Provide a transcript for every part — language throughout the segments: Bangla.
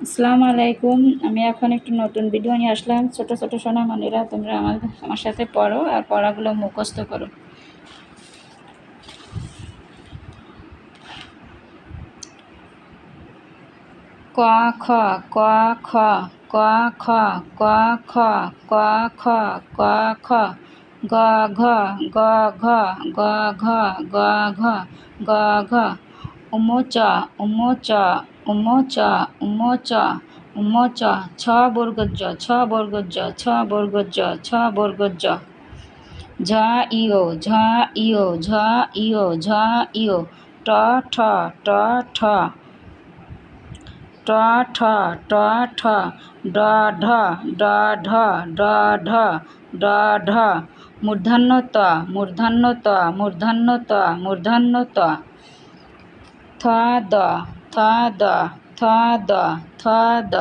আসসালামু আলাইকুম। আমি এখন একটু নতুন ভিডিও নিয়ে আসলাম। ছোট ছোট সোনামণিরা, তোমরা আমার সাথে পড়ো আর পড়াগুলো মুখস্থ করো। ক খ ক খ ক খ ক খ ক খ ক খ গ ঘ গ ঘ গ ঘ গ ঘ গ ঘ উমোচ উমোচ উমোচ উমোচ উমোচ ছ বর্গজ ছ বর্গজ ছ বর্গজ ছ বর্গজ ঝ ইও ঝ ইও ঝ ইও ঝ ইও ট ঠ ট ঠ ট ঠ ট ঠ ড ঢ ড ঢ ড ঢ ড ঢ মূর্ধন্য ত মূর্ধন্য ত মূর্ধন্য ত মূর্ধন্য ত থ দ থ দ থ দ থ দ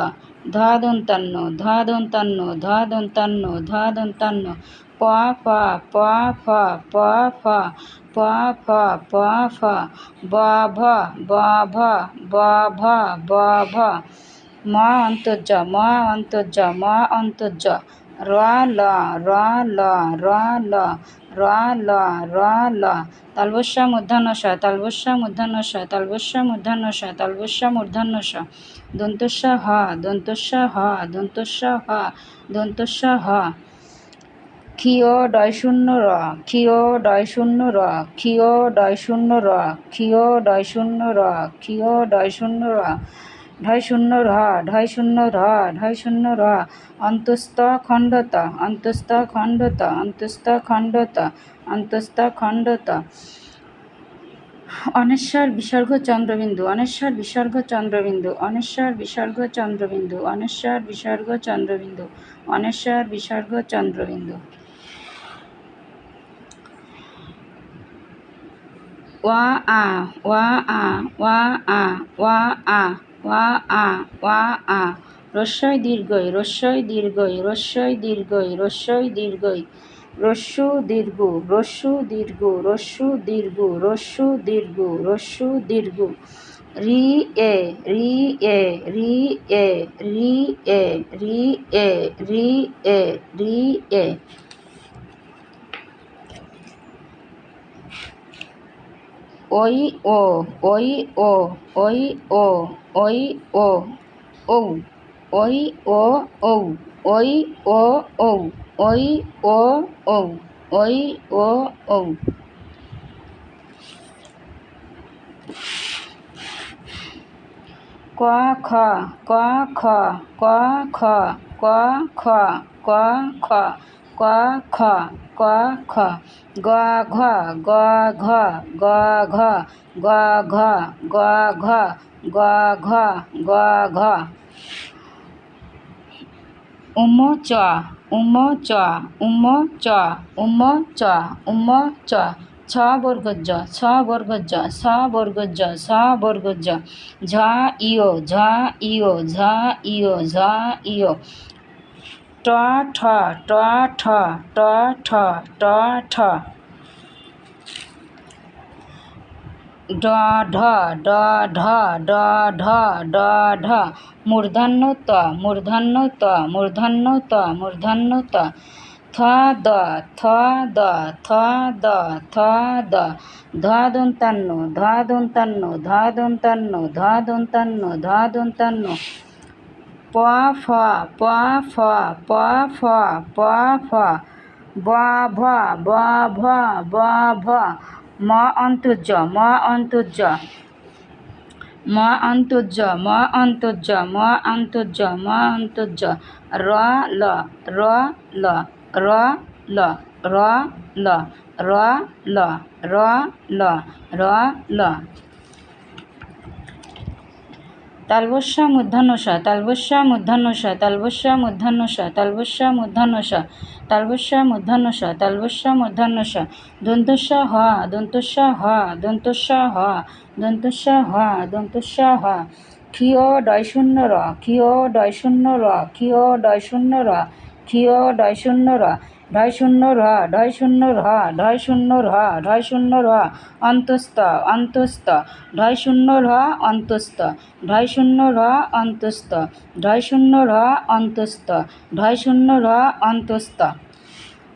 ধ দন্তান্ন ধ দন্তান্ন ধ দন্তান্ন ধ দন্তান্ন প ফ প ফ প ফ প ফ প ফ ব ভ ব ভ ব ভ ব ভ ম অন্তর্য ম অন্তর্য ম অন্তর্য র ল র ল র ল র ল র ল তালবস্য মূর্ধন্য ষ তালবস্য মূর্ধন্য ষ তালবস্য মূর্ধন্য ষ তালবস্য মূর্ধন্য ষ দন্তস্য হ দন্তস্য হ দন্তস্য হ দন্তস্য হ ক্ষিয় ডয় শূন্য র ক্ষিয় ডয় শূন্য র ক্ষিয় ডয় শূন্য র ক্ষিয় ডয় শূন্য র ক্ষিয় ডয় শূন্য র ঢয় শূন্য র ঢয় শূন্য র ঢয় শূন্য র অন্তস্থ খণ্ডত অন্তস্থ খণ্ডত অন্তস্থ খণ্ডত অন্তস্থ খণ্ডত অনেশ্বর বিসর্গ চন্দ্রবিন্দু অনেশ্বর বিসর্গ চন্দ্রবিন্দু অনেশ্বর বিসর্গ চন্দ্রবিন্দু অনেশ্বর বিসর্গ চন্দ্রবিন্দু অনেশ্বর বিসর্গ চন্দ্রবিন্দু ওয়া আ ওয়া আ ওয়া আ ওয়া আ ওয়া আ ওয়া আ রস্বই দীর্ঘই রস্বই দীর্ঘই রস্বই দীর্ঘই রস্বই দীর্ঘই রস্যু দীর্ঘ রস্যু দীর্ঘ রস্যু দীর্ঘ রস্যু দীর্ঘ রস্যু দীর্ঘ রি এ রি এ রি এ রি এ রি এ রি এ রি এ ওই ও ওই ও ওই ও ওই ও ঔ ওই ও ঔ ওই ও ঔ ওই ও ঔ ওই ও ঔ ক খ ক খ ক খ ক খ ক খ ক খ ক খ গ ঘ গ ঘ গ ঘ গ ঘ গ ঘ গ ঘ গ ঘ উম চ উম চ উম চ উম চ উম চ ছ বর্গজ ছ বর্গজ ছ বর্গজ ছ বর্গজ ঝ ইও ঝ ইও ঝ ইও ঝ ইও ট ঠ ট ঠ ট ঠ ট ঠ ড ঢ ড ঢ ড ঢ ড ঢ মূর্ধন্য ত মূর্ধন্য ত মূর্ধন্য ত মূর্ধন্য ত থ দ থ দ থ দ থ দ ধ দন্তান্ন ধ দন্তান্ন ধ দন্তান্ন ধ দন্তান্ন ধ দন্তান্ন প ফ প ফ প ফ প ফ ব ভ ব ভ ব ভ ম অন্তর্য ম অন্তর্য ম অন্তর্য ম অন্তর্য ম অন্তর্য ম অন্তর্য র ল র ল র ল র ল র ল র ল র ল তালবস্য মূর্ধন্য ষ তালবস্য মূর্ধন্য ষ তালবস্য মূর্ধন্য ষ তালবস্য মূর্ধন্য ষ তালবস্য মূর্ধন্য ষ তালবস্য মূর্ধন্য ষ দন্তস্য হ দন্তস্য হ দন্তস্য হ দন্তস্য হ দন্তস্য হ ক্ষিয় ডয় শূন্য র ক্ষিয় ডয় শূন্য র ক্ষিয় ডয় শূন্য র ক্ষিয় ডয় শূন্য র ঢয় শূন্য র ঢয় শূন্য র ঢয় শূন্য র ঢয় শূন্য র অন্তস্থ অন্তস্থ ঢয় শূন্য র অন্তস্থ ঢয় শূন্য র অন্তস্থ ঢয় শূন্য র অন্তস্থ ঢয় শূন্য র অন্তস্থ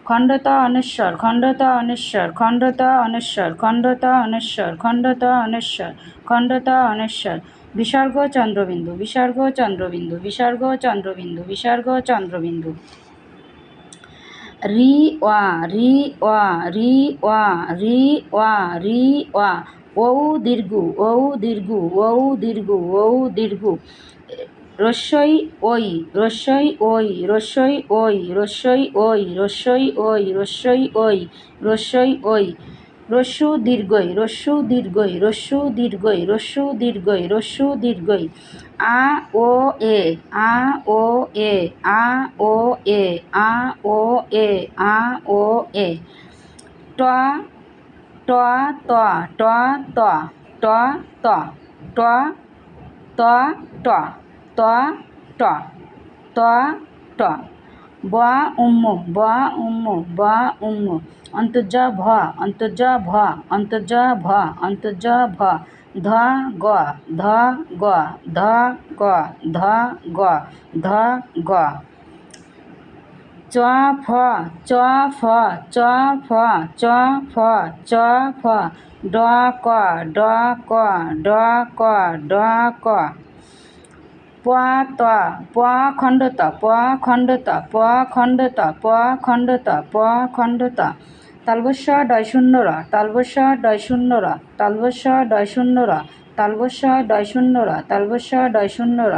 খণ্ডতা অনেশ্বর খণ্ডতা অনেশ্বর খণ্ডতা অনেশ্বর খণ্ডতা অনেশ্বর খণ্ডতা অনেশ্বর খণ্ডতা অনেশ্বর বিসর্গ চন্দ্রবিন্দু বিসর্গ চন্দ্রবিন্দু বিসর্গ চন্দ্রবিন্দু বিসর্গ চন্দ্রবিন্দু রি ওয়া রি ওয়া রি ওয়া রি ওয়া রি ওয়া ঔ দীর্ঘ ঔ দীর্ঘ ঔ দীর্ঘ ঔ দীর্ঘ রস্যই ওই রস্যই ওই রস্যই ওই রস্যই ওই রস্যই ওই রস্যই ওই রস্যই ওই রস্যু দীর্ঘই রস্যু দীর্ঘই রস্যু দীর্ঘই রস্যু দীর্ঘই রস্যু দীর্ঘই আ ও এ আ ও এ আ ও এ আ ও এ আ ও এ ট ট ত ট ত ট ত ট ত ট ত ট ত ট ব উম্মু ব উম্মু ব উম্মু অন্তর্জা ভ অন্তর্জা ভ অন্তর্জা ভ অন্তর্জা ভ ধ গ ধ গ ধ গ ধ গ ধ গ চ ফ চ ফ চ ফ চ ফ চ ফ ড ক ড ক ড ক ড ক প ত প খণ্ডত প খণ্ডত প খণ্ডত প খণ্ডত প খণ্ডত তালবস্য ডয় শূন্য র তালবস্য ডয় শূন্য র তালবস্য ডয় শূন্য র তালবস্য ডয় শূন্য র তালবস্য ডয় শূন্য র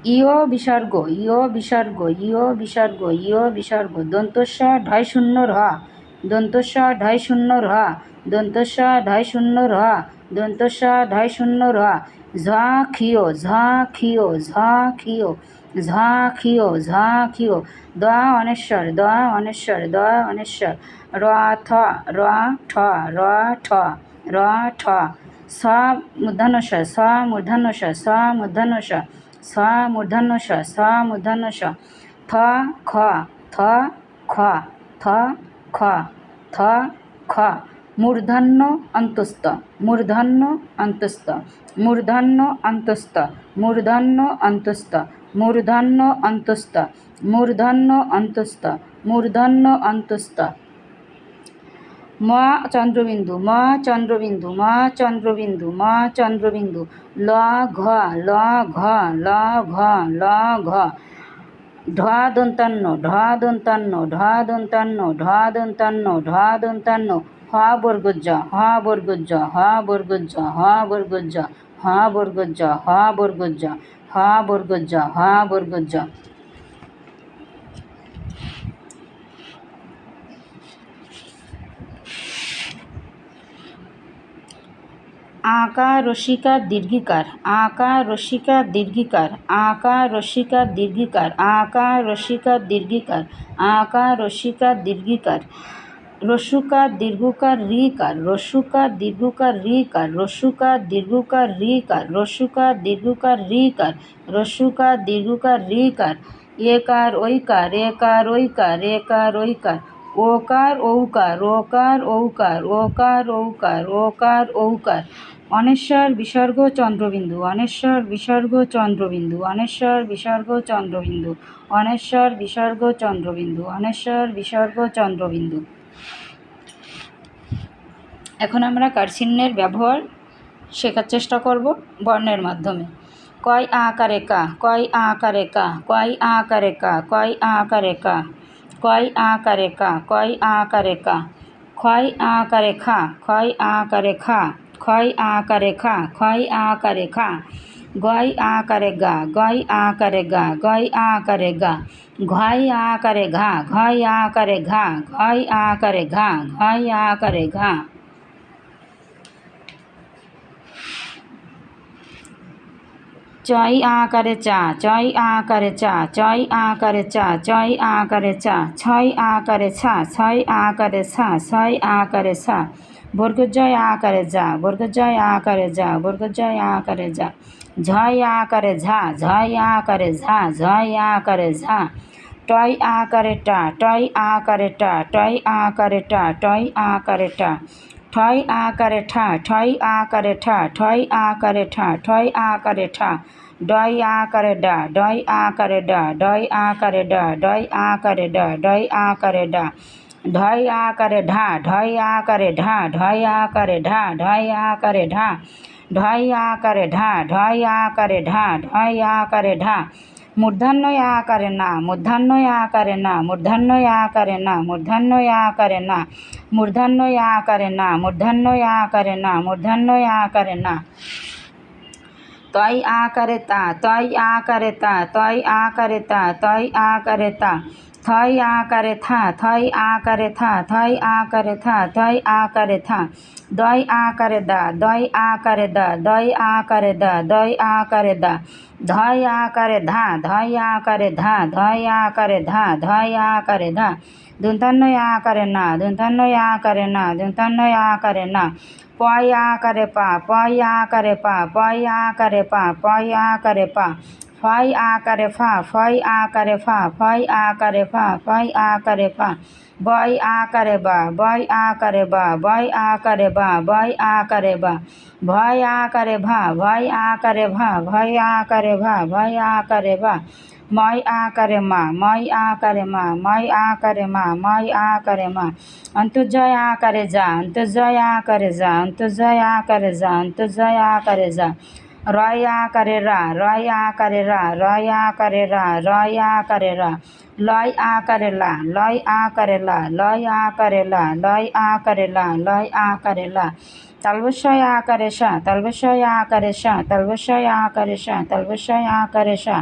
ইয় বিসর্গ ইয় বিসর্গ ইয় বিসর্গ ইয় বিসর্গ দন্তস্য ঢয় শূন্য র দন্তস্য ঢয় শূন্য র দন্তস্য ঢয় শূন্য র দন্তস্য ঢয় শূন্য র ঝা খিও ঝা খিও ঝা খিও ঝা খিও ঝা খিও দ অনেশ্বর দ অনেশ্বর দ অনেশ্বর র থ র ঠ র ঠ র ঠ স মূর্ধন্যস স মূর্ধন্যস স মূর্ধন্যস স মূর্ধন্যস স মূর্ধন্যস থ খ থ খ থ খ থ খ মূর্ধন্য অন্তস্থ মূর্ধন্য অন্তস্থ মূর্ধন্য অন্তস্থ মূর্ধন্য অন্তস্থ মূর্ধন্য অন্তস্থ মূর্ধন্য অন্তস্থ মূর্ধন্য অন্তস্থ ম চন্দ্রবিন্দু ম চন্দ্রবিন্দু ম চন্দ্রবিন্দু ম চন্দ্রবিন্দু ল ঘ ল ঘ ল ঘ ল ঘ ঢা দন্তান্ন ঢা দন্তান্ন ঢা দন্তান্ন ঢা দন্তান্ন ঢা দন্তান্ন হ বর্গজ হ বর্গজ হ বর্গজ হ বর্গজ হ বর্গজ হ বর্গজ হ বর্গজ হ বর্গজ আকার রসিকা দীর্ঘিকার আকার রসিকা দীর্ঘিকার আকার রসিকা দীর্ঘিকার আকার রসিকা দীর্ঘিকার আকার রসিকা দীর্ঘিকার রস্যুকার দীর্ঘকার রিকার রস্যুকার দীর্ঘকার রিকার রস্যুকার দীর্ঘকার রিকার রস্যুকার দীর্ঘকার রিকার রস্যুকার দীর্ঘকার রিকার একার ঐকার একার ঐকার একার ঐকার ওকার ঔকার ওকার ঔকার ওকার ঔকার ওকার ঔকার অনেশ্বর বিসর্গ চন্দ্রবিন্দু অনেশ্বর বিসর্গ চন্দ্রবিন্দু অনেশ্বর বিসর্গ চন্দ্রবিন্দু অনেশ্বর বিসর্গ চন্দ্রবিন্দু অনেশ্বর বিসর্গ চন্দ্রবিন্দু এখন আমরা কারচিহ্নের ব্যবহার শেখার চেষ্টা করব বর্ণের মাধ্যমে কয় আকারে কা কয় আকারে কা কয় আকারে কা কয় আকারে কা কয় আকারে কা কয় আকারে কা ক্ষয় আকারে খা ক্ষয় আকারে খা ক্ষয় আকারে খা ক্ষয় আকারে খা গয় আকারে গা গয় আকারে গা গয় আকারে গা ঘয় আকারে ঘা ঘয় আকারে ঘা ঘয় আকারে ঘা ঘয় আকারে ঘা চয় আকারে চা চয় আকারে চা চয় আকারে চা চয় আকারে চা ছয় আকারে ছা ছয় আকারে ছা ছয় আকারে ছা বর্গজয় আকারে যা বর্গজয় আকারে যা বর্গজয় আকারে যা ঝয় আকারে ঝা ঝয় আকারে ঝা ঝয় আকারে ঝা টয় আকারে টা, টয় আকারে টা, টয় আকারে টা, টয় আকারে টা। ঠয় আকারে ঠা, ঠয় আকারে ঠা, ঠয় আকারে ঠা, ঠয় আকারে ঠা। ডয় আকারে ডা, ডয় আকারে ডা, ডয় আকারে ডা, ডয় আকারে ডা, ডয় আকারে ডা। ঢয় আকারে ঢা, ঢয় আকারে ঢা, ঢয় আকারে ঢা, ঢয় আকারে ঢা। ঢয় আকারে ঢা, ঢয় আকারে ঢা, ঢয় আকারে ঢা। মূর্ধন্য আকারে না, মূর্ধন্য আকারে না, মূর্ধন্য আকারে না, মূর্ধন্য আকারে না, মূর্ধন্য আকারে না, মূর্ধন্য আকারে না, মূর্ধন্য আকারে না। তয় আকারে তা, তয় আকারে তা, তয় আকারে তা, তয় আকারে তা। থয় আকারে থা, থয় আকারে থা, থয় আকারে থা, থয় আকারে থা। দয় আকারে দা, দয় আকারে দা, দয় আকারে দা, দয় আকারে দা। ধয় আকারে ধা, ধয় আকারে ধা, ধয় আকারে ধা, ধয় আকারে ধা। দন্তান্ন আকারে না, দন্তান্ন আকারে না, দন্তান্ন আকারে না। পয় আকারে পা, পয় আকারে পা, পয় আকারে পা, পয় আকারে পা। ফয় আকারে ফা, ফয় আকারে ফা, ফয় আকারে ফা, ফয় আকারে ফা। বয় আকারে বা, বয় আকারে বা, বয় আকারে বা, বয় আকারে বা। ভয় আকারে ভা, ভয় আকারে ভা, ভয় আকারে ভা, ভয় আকারে ভা। ময় আকারে মা, ময় আকারে মা, ময় আকারে মা, ময় আকারে মা। অন্তর্জয় আকারে যা, অন্তর্জয় আকারে যা, অন্তর্জয় আকারে যা, অন্তর্জয় আকারে যা। রয় আকারে রা, রয় আকারে রা, রয় আকারে রা, রয় আকারে রা। লয় আকারে লা, লয় আকারে লা, লয় আকারে লা, লয় আকারে লা, লয় আকারে লা। তালবস্যয় আকারে সা, তালবস্যয় আকারে সা, তালবস্যয় আকারে সা, তালবস্যয় আকারে সা,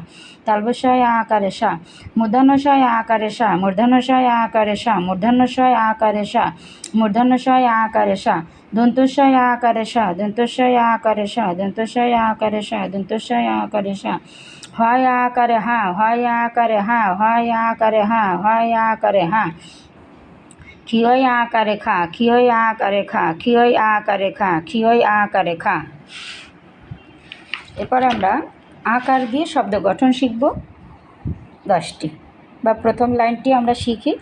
তালবস্যয় আকারে সা। মূর্ধন্যশয় আকারে সা, মূর্ধন্যশয় আকারে সা, মূর্ধন্যশয় আকারে সা, মূর্ধন্যশয় আকারে সা। দন্তস্বয় আকারে সা, দন্তস্বয় আকারে সা, দন্তস্বয় আকারে সা, দন্তস্বয় আকারে সা। হয় আকারে হা, হয় আকারে হা, হয় আকারে হা, হয় আকারে হা। ক্ষিয়ই আকারে খা, ক্ষিয়ই আকারে খা, ক্ষিয়ই আকারে খা, ক্ষিয়ই আকারে খা। এরপর আমরা আকার দিয়ে শব্দ গঠন শিখব 10টি। বা প্রথম লাইনটি আমরা শিখি।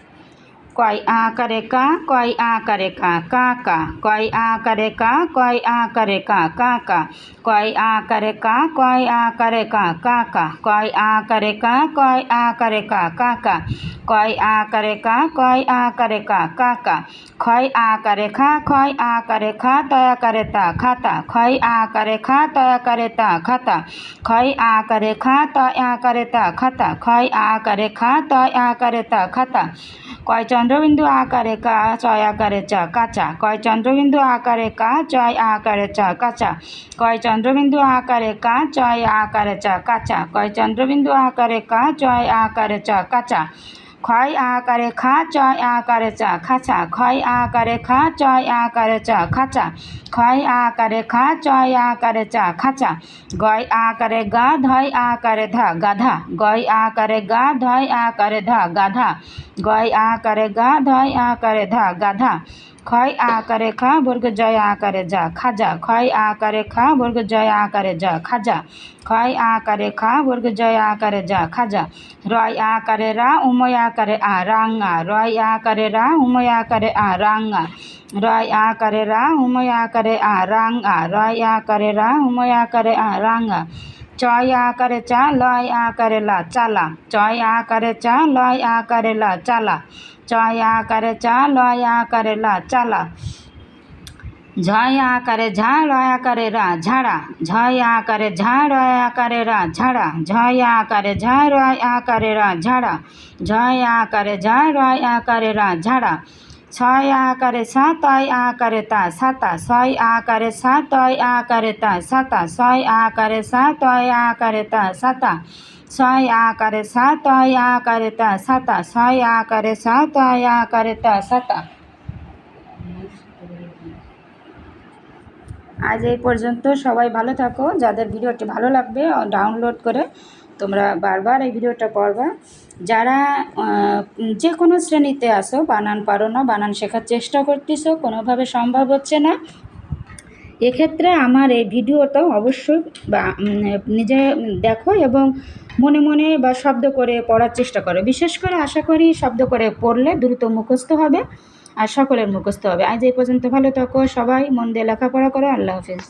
কয় আকারে কা, কয় আকারে কা, কা কা। কয় আকারে কা, কয় আকারে কা, কা কা। কয় আকারে কা, কয় আকারে কা, কা কা। কয় আকারে কা, কয় আকারে কা, কা কা। কয় আকারে কা, কয় আকারে কা, কা কা। ক্ষয় আকারে খা, ক্ষয় আকারে খা, তয় আকারে তা, খাতা। ক্ষয় আকারে খা, তয় আকারে তা, খাতা। ক্ষয় আকারে খা, তয় আকারে তা, খাতা। ক্ষয় আকারে খা, তয় আকারে তা, খাতা। কয় চন্দ্রবিন্দু আকারে কা, চয় আকারে চা, কাঁচা। কয় চন্দ্রবিন্দু আকারে কা, চয় আকারে চা, কাঁচা। কয় চন্দ্রবিন্দু আকারে কা, চয় আকারে চা, কাঁচা। কয় চন্দ্রবিন্দু আকারে কা, চয় আকারে চা, কাঁচা। ক্ষয় আকারে খা, চয় আকারে চা, খাঁচা। ক্ষয় আকারে খা, চয় আকারে চা, খাঁচা। ক্ষয় আকারে খা, চয় আকারে চা, খাঁচা। গয় আকারে গা, ধয় আকারে ধা, গাধা। গয় আকারে গা, ধয় আকারে ধা, গাধা। গয় আকারে গা, ধয় আকারে ধা, গাধা। ক্ষয় আকারে খা, বর্গ জয় আকারে যা, খাজা। ক্ষয় আকারে খা, বর্গ জয় আকারে যা, খাজা। ক্ষয় আকারে খা, বর্গ জয় আকারে যা, খাজা। রয় আকারে রা, উময় আকারে আ, রাঙ্গা। রয় আকারে রা, উময় আকারে আ, রাঙ্গা। রয় আকারে রা, উময় আকারে আ, রাঙ্গা। রয় আকারে রা, উময় আকারে আ, রাঙ্গা। চয় আকারে চা, লয় আকারে লা, চালা। চয় আকারে চা, লয় আকারে লা, চালা। চয় আকারে চা, লয় আকারে লা, চালা। ঝয় আকারে ঝা, লয় আকারে রা, ঝাড়া। ঝয় আকারে ঝা, রয় আকারে রা, ঝাড়া। ঝয় আকারে ঝা, রয় আকারে রা, ঝাড়া। ঝয় আকারে ঝা, রয় আকারে রা, ঝাড়া। ছয় আকারে সা, তয় আকারে তা, সাতা। ছয় আকারে সা, তয় আকারে তা, সাতা। ছয় আকারে সা, তয় আকারে তা, সাতা। ছয় আকারে সা, তয় আকারে তা, সাতা। ছয় আকারে সা, তয় আকারে তা, সাতা। আজ এই পর্যন্ত। সবাই ভালো থাকো। যাদের ভিডিওটি ভালো লাগবে ডাউনলোড করে তোমরা বারবার এই ভিডিওটা পড়বা। যারা যে কোনো শ্রেণীতে আসো, বানান পারো না, বানান শেখার চেষ্টা করতেছো, কোনোভাবে সম্ভব হচ্ছে না, এক্ষেত্রে আমার এই ভিডিওটাও অবশ্যই নিজে দেখো এবং মনে মনে বা শব্দ করে পড়ার চেষ্টা করো। বিশেষ করে আশা করি শব্দ করে পড়লে দ্রুত মুখস্থ হবে আর সকলের মুখস্থ হবে। আজ এই পর্যন্ত, ভালো থাকো সবাই, মন দিয়ে লেখাপড়া করো। আল্লাহ হাফেজ।